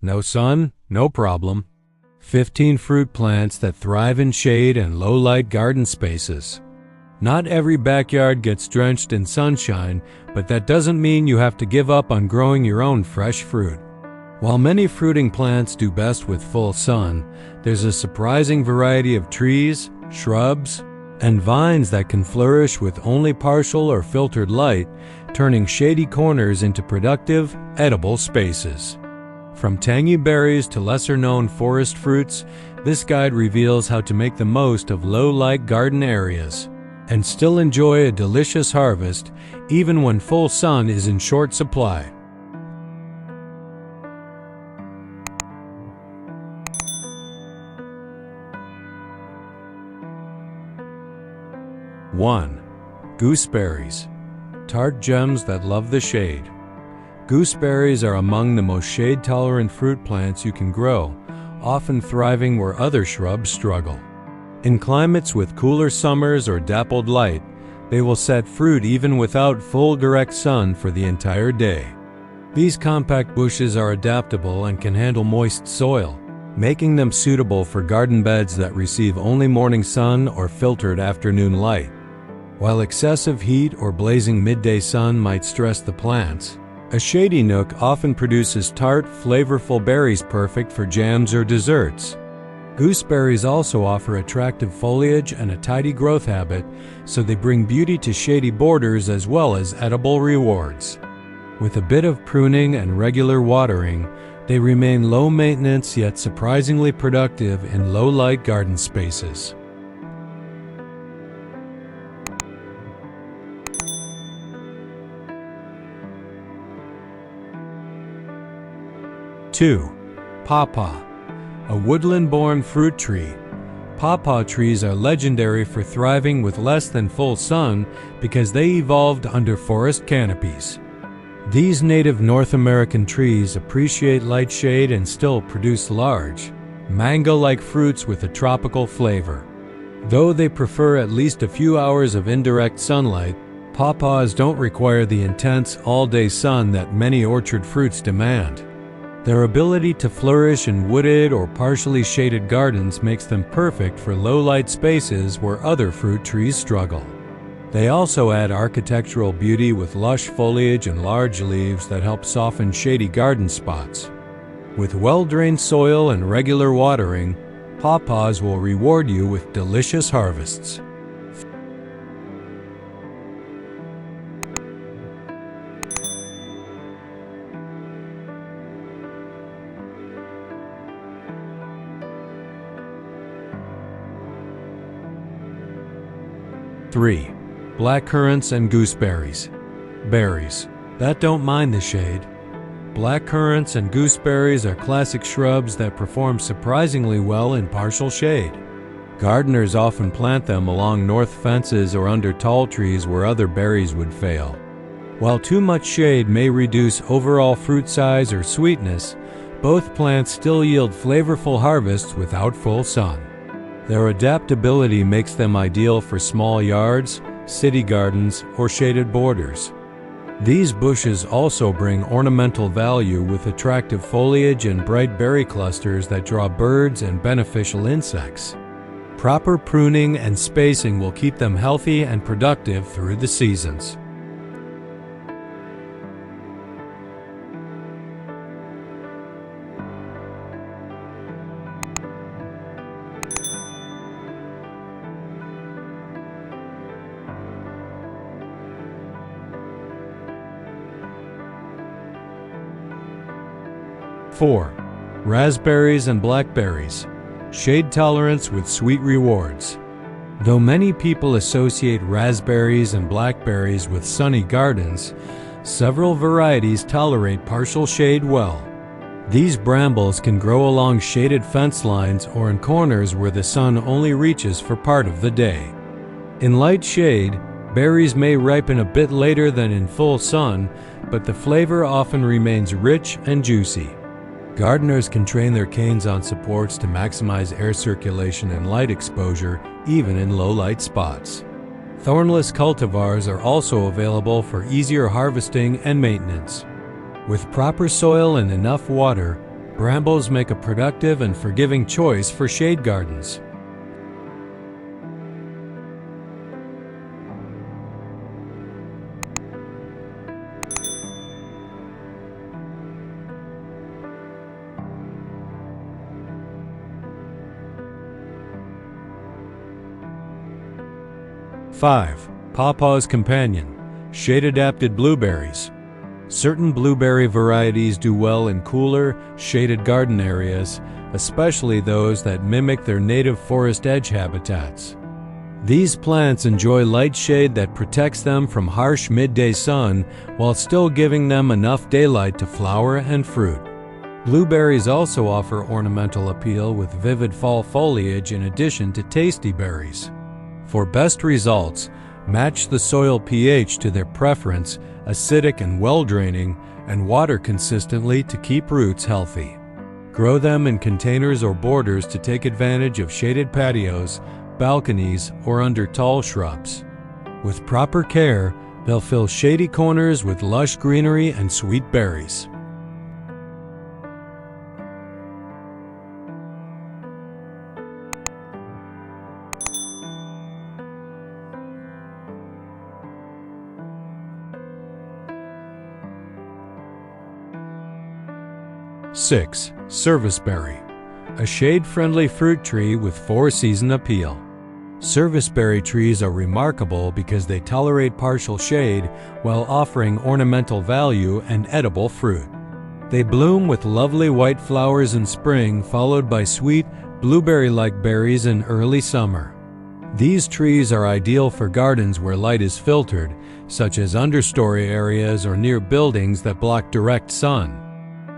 No sun? No problem. 15 fruit plants that thrive in shade and low-light garden spaces. Not every backyard gets drenched in sunshine, but that doesn't mean you have to give up on growing your own fresh fruit. While many fruiting plants do best with full sun, there's a surprising variety of trees, shrubs, and vines that can flourish with only partial or filtered light, turning shady corners into productive, edible spaces. From tangy berries to lesser-known forest fruits, this guide reveals how to make the most of low-light garden areas and still enjoy a delicious harvest even when full sun is in short supply. One, gooseberries, tart gems that love the shade. Gooseberries are among the most shade-tolerant fruit plants you can grow, often thriving where other shrubs struggle. In climates with cooler summers or dappled light, they will set fruit even without full direct sun for the entire day. These compact bushes are adaptable and can handle moist soil, making them suitable for garden beds that receive only morning sun or filtered afternoon light. While excessive heat or blazing midday sun might stress the plants, a shady nook often produces tart, flavorful berries perfect for jams or desserts. Gooseberries also offer attractive foliage and a tidy growth habit, so they bring beauty to shady borders as well as edible rewards. With a bit of pruning and regular watering, they remain low maintenance yet surprisingly productive in low-light garden spaces. Two, pawpaw, a woodland-born fruit tree. Pawpaw trees are legendary for thriving with less than full sun because they evolved under forest canopies. These native North American trees appreciate light shade and still produce large, mango-like fruits with a tropical flavor. Though they prefer at least a few hours of indirect sunlight, pawpaws don't require the intense all-day sun that many orchard fruits demand. Their ability to flourish in wooded or partially shaded gardens makes them perfect for low-light spaces where other fruit trees struggle. They also add architectural beauty with lush foliage and large leaves that help soften shady garden spots. With well-drained soil and regular watering, pawpaws will reward you with delicious harvests. Three, blackcurrants and gooseberries. Berries that don't mind the shade. Blackcurrants and gooseberries are classic shrubs that perform surprisingly well in partial shade. Gardeners often plant them along north fences or under tall trees where other berries would fail. While too much shade may reduce overall fruit size or sweetness, both plants still yield flavorful harvests without full sun. Their adaptability makes them ideal for small yards, city gardens, or shaded borders. These bushes also bring ornamental value with attractive foliage and bright berry clusters that draw birds and beneficial insects. Proper pruning and spacing will keep them healthy and productive through the seasons. Four, raspberries and blackberries. Shade tolerance with sweet rewards. Though many people associate raspberries and blackberries with sunny gardens, several varieties tolerate partial shade well. These brambles can grow along shaded fence lines or in corners where the sun only reaches for part of the day. In light shade, berries may ripen a bit later than in full sun, but the flavor often remains rich and juicy. Gardeners can train their canes on supports to maximize air circulation and light exposure, even in low-light spots. Thornless cultivars are also available for easier harvesting and maintenance. With proper soil and enough water, Brambles make a productive and forgiving choice for shade gardens. Five, Pawpaw's companion, shade-adapted blueberries. Certain blueberry varieties do well in cooler, shaded garden areas, especially those that mimic their native forest edge habitats. These plants enjoy light shade that protects them from harsh midday sun while still giving them enough daylight to flower and fruit. Blueberries also offer ornamental appeal with vivid fall foliage in addition to tasty berries. For best results, match the soil pH to their preference, acidic and well-draining, and water consistently to keep roots healthy. Grow them in containers or borders to take advantage of shaded patios, balconies, or under tall shrubs. With proper care, they'll fill shady corners with lush greenery and sweet berries. Six, serviceberry, a shade-friendly fruit tree with four-season appeal. Serviceberry trees are remarkable because they tolerate partial shade while offering ornamental value and edible fruit. They bloom with lovely white flowers in spring, followed by sweet, blueberry-like berries in early summer. These trees are ideal for gardens where light is filtered, such as understory areas or near buildings that block direct sun.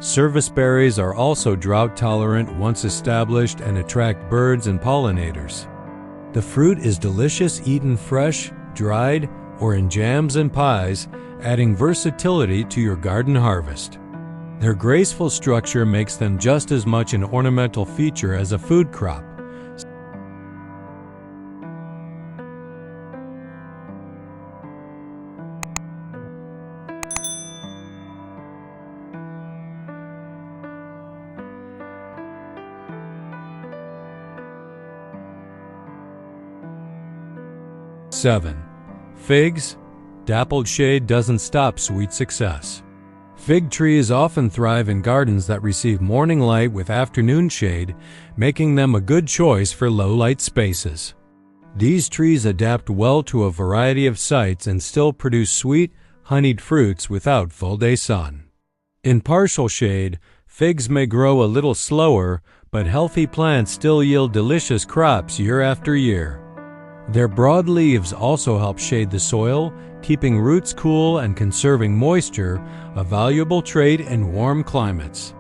Serviceberries are also drought-tolerant once established and attract birds and pollinators. The fruit is delicious eaten fresh, dried, or in jams and pies, adding versatility to your garden harvest. Their graceful structure makes them just as much an ornamental feature as a food crop. Seven, figs. Dappled shade doesn't stop sweet success. Fig trees often thrive in gardens that receive morning light with afternoon shade, making them a good choice for low-light spaces. These trees adapt well to a variety of sites and still produce sweet, honeyed fruits without full-day sun. In partial shade, figs may grow a little slower, but healthy plants still yield delicious crops year after year. Their broad leaves also help shade the soil, keeping roots cool and conserving moisture, a valuable trait in warm climates.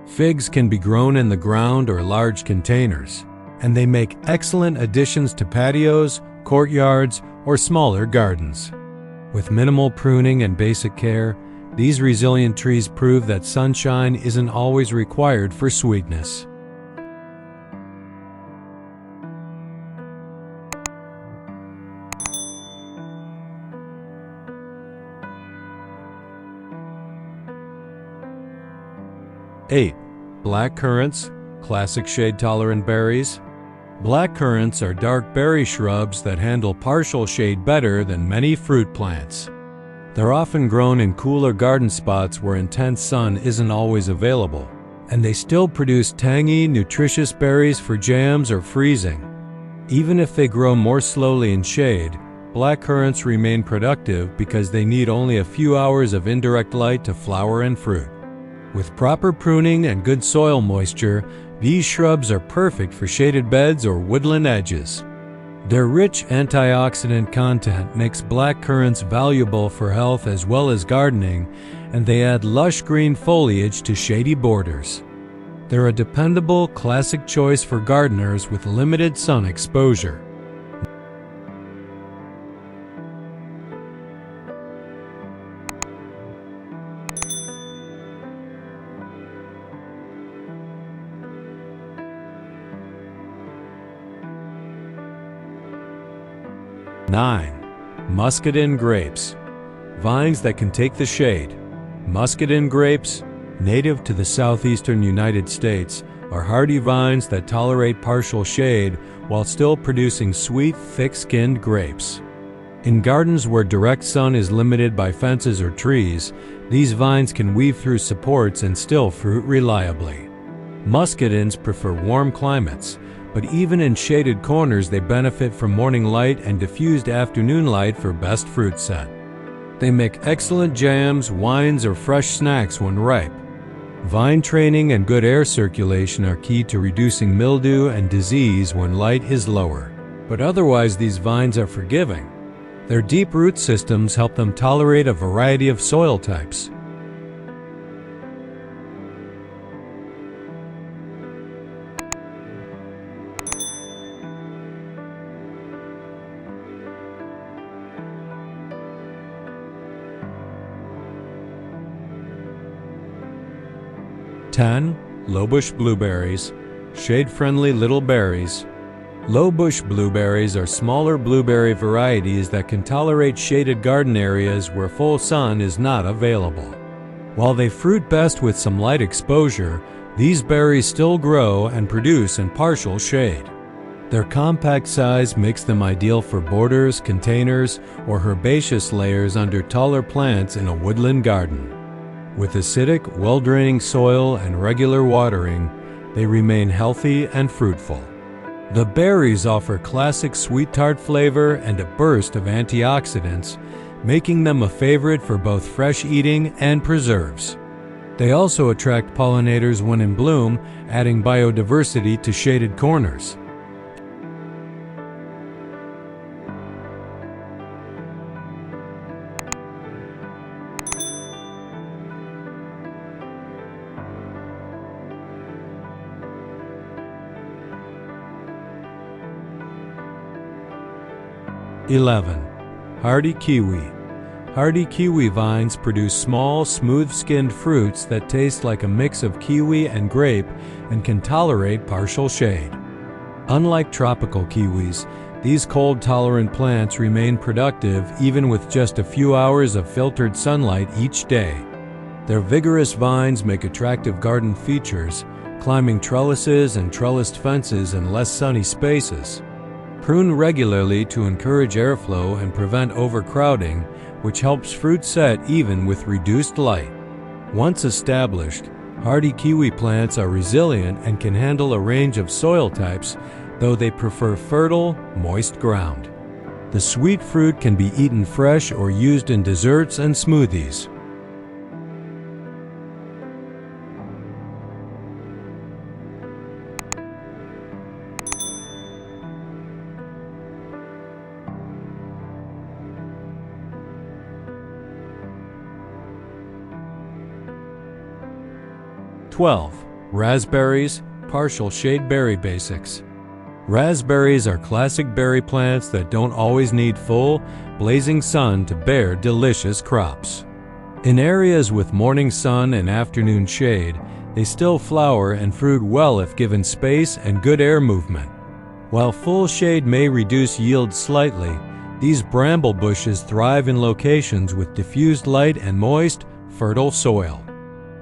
Figs can be grown in the ground or large containers, and they make excellent additions to patios, courtyards, or smaller gardens. With minimal pruning and basic care, these resilient trees prove that sunshine isn't always required for sweetness. Eight, black currants, classic shade-tolerant berries. Black currants are dark berry shrubs that handle partial shade better than many fruit plants. They're often grown in cooler garden spots where intense sun isn't always available, and they still produce tangy, nutritious berries for jams or freezing. Even if they grow more slowly in shade, black currants remain productive because they need only a few hours of indirect light to flower and fruit. With proper pruning and good soil moisture, these shrubs are perfect for shaded beds or woodland edges. Their rich antioxidant content makes black currants valuable for health as well as gardening, and they add lush green foliage to shady borders. They're a dependable, classic choice for gardeners with limited sun exposure. Nine, muscadine grapes. Vines that can take the shade. Muscadine grapes, Native to the southeastern United States are hardy vines that tolerate partial shade while still producing sweet, thick-skinned grapes. In gardens where direct sun is limited by fences or trees, these vines can weave through supports and still fruit reliably. Muscadines prefer warm climates, but even in shaded corners they benefit from morning light and diffused afternoon light for best fruit set. They make excellent jams, wines, or fresh snacks when ripe. Vine training and good air circulation are key to reducing mildew and disease when light is lower. But otherwise these vines are forgiving. Their deep root systems help them tolerate a variety of soil types. Lowbush blueberries, shade-friendly little berries. Lowbush blueberries are smaller blueberry varieties that can tolerate shaded garden areas where full sun is not available. While they fruit best with some light exposure, these berries still grow and produce in partial shade. Their compact size makes them ideal for borders, containers, or herbaceous layers under taller plants in a woodland garden. With acidic, well-draining soil and regular watering, they remain healthy and fruitful. The berries offer classic sweet tart flavor and a burst of antioxidants, making them a favorite for both fresh eating and preserves. They also attract pollinators when in bloom, adding biodiversity to shaded corners. Hardy kiwi. Hardy kiwi vines produce small, smooth-skinned fruits that taste like a mix of kiwi and grape and can tolerate partial shade. Unlike tropical kiwis, these cold-tolerant plants remain productive even with just a few hours of filtered sunlight each day. Their vigorous vines make attractive garden features, climbing trellises and trellised fences in less sunny spaces. Prune regularly to encourage airflow and prevent overcrowding, which helps fruit set even with reduced light. Once established, hardy kiwi plants are resilient and can handle a range of soil types, though they prefer fertile, moist ground. The sweet fruit can be eaten fresh or used in desserts and smoothies. Raspberries, partial shade berry basics. Raspberries are classic berry plants that don't always need full, blazing sun to bear delicious crops. In areas with morning sun and afternoon shade, they still flower and fruit well if given space and good air movement. While full shade may reduce yield slightly, these bramble bushes thrive in locations with diffused light and moist, fertile soil.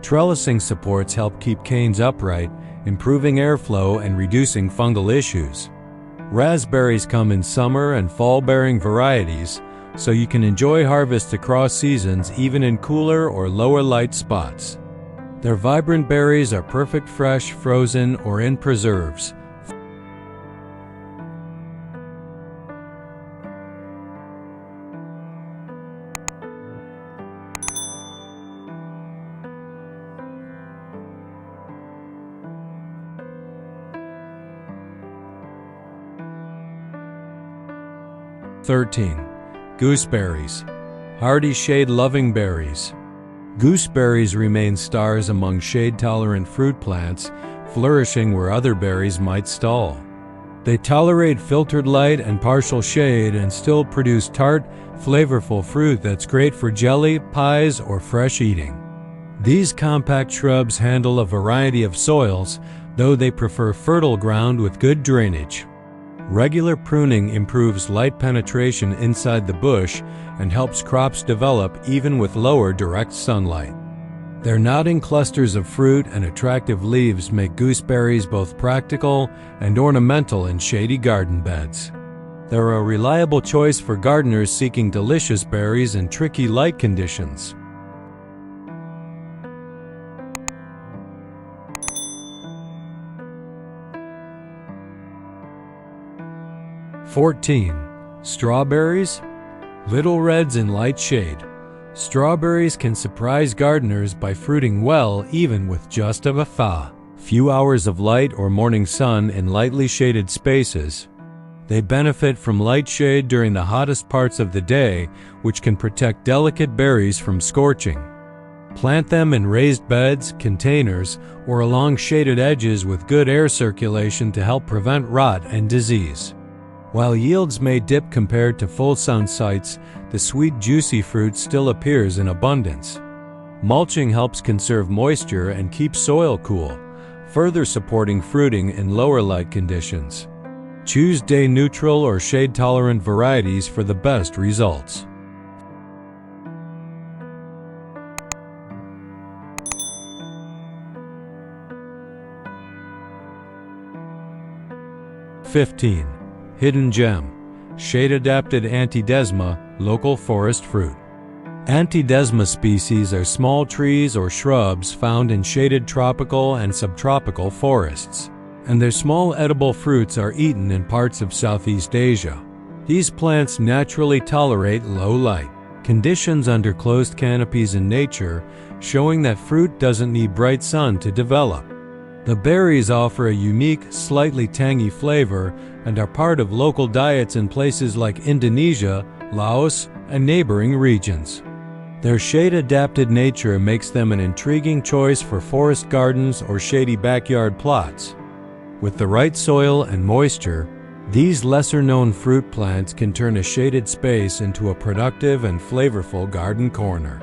Trellising supports help keep canes upright, improving airflow and reducing fungal issues. Raspberries come in summer and fall-bearing varieties, so you can enjoy harvest across seasons even in cooler or lower light spots. Their vibrant berries are perfect fresh, frozen, or in preserves. Gooseberries, hardy shade-loving berries. Gooseberries remain stars among shade-tolerant fruit plants, flourishing where other berries might stall. They tolerate filtered light and partial shade and still produce tart, flavorful fruit that's great for jelly, pies, or fresh eating. These compact shrubs handle a variety of soils, though they prefer fertile ground with good drainage. Regular pruning improves light penetration inside the bush and helps crops develop even with lower direct sunlight. Their nodding clusters of fruit and attractive leaves make gooseberries both practical and ornamental in shady garden beds. They're a reliable choice for gardeners seeking delicious berries in tricky light conditions. (14) Strawberries. Little reds in light shade. Strawberries can surprise gardeners by fruiting well even with just a few hours of light or morning sun in lightly shaded spaces. They benefit from light shade during the hottest parts of the day, which can protect delicate berries from scorching. Plant them in raised beds, containers, or along shaded edges with good air circulation to help prevent rot and disease. While yields may dip compared to full-sun sites, the sweet, juicy fruit still appears in abundance. Mulching helps conserve moisture and keep soil cool, further supporting fruiting in lower light conditions. Choose day-neutral or shade-tolerant varieties for the best results. (15) Hidden gem. Shade-adapted antidesma, local forest fruit. Antidesma species are small trees or shrubs found in shaded tropical and subtropical forests, and their small edible fruits are eaten in parts of Southeast Asia. These plants naturally tolerate low light conditions under closed canopies in nature, showing that fruit doesn't need bright sun to develop. The berries offer a unique, slightly tangy flavor and are part of local diets in places like Indonesia, Laos, and neighboring regions. Their shade-adapted nature makes them an intriguing choice for forest gardens or shady backyard plots. With the right soil and moisture, these lesser-known fruit plants can turn a shaded space into a productive and flavorful garden corner.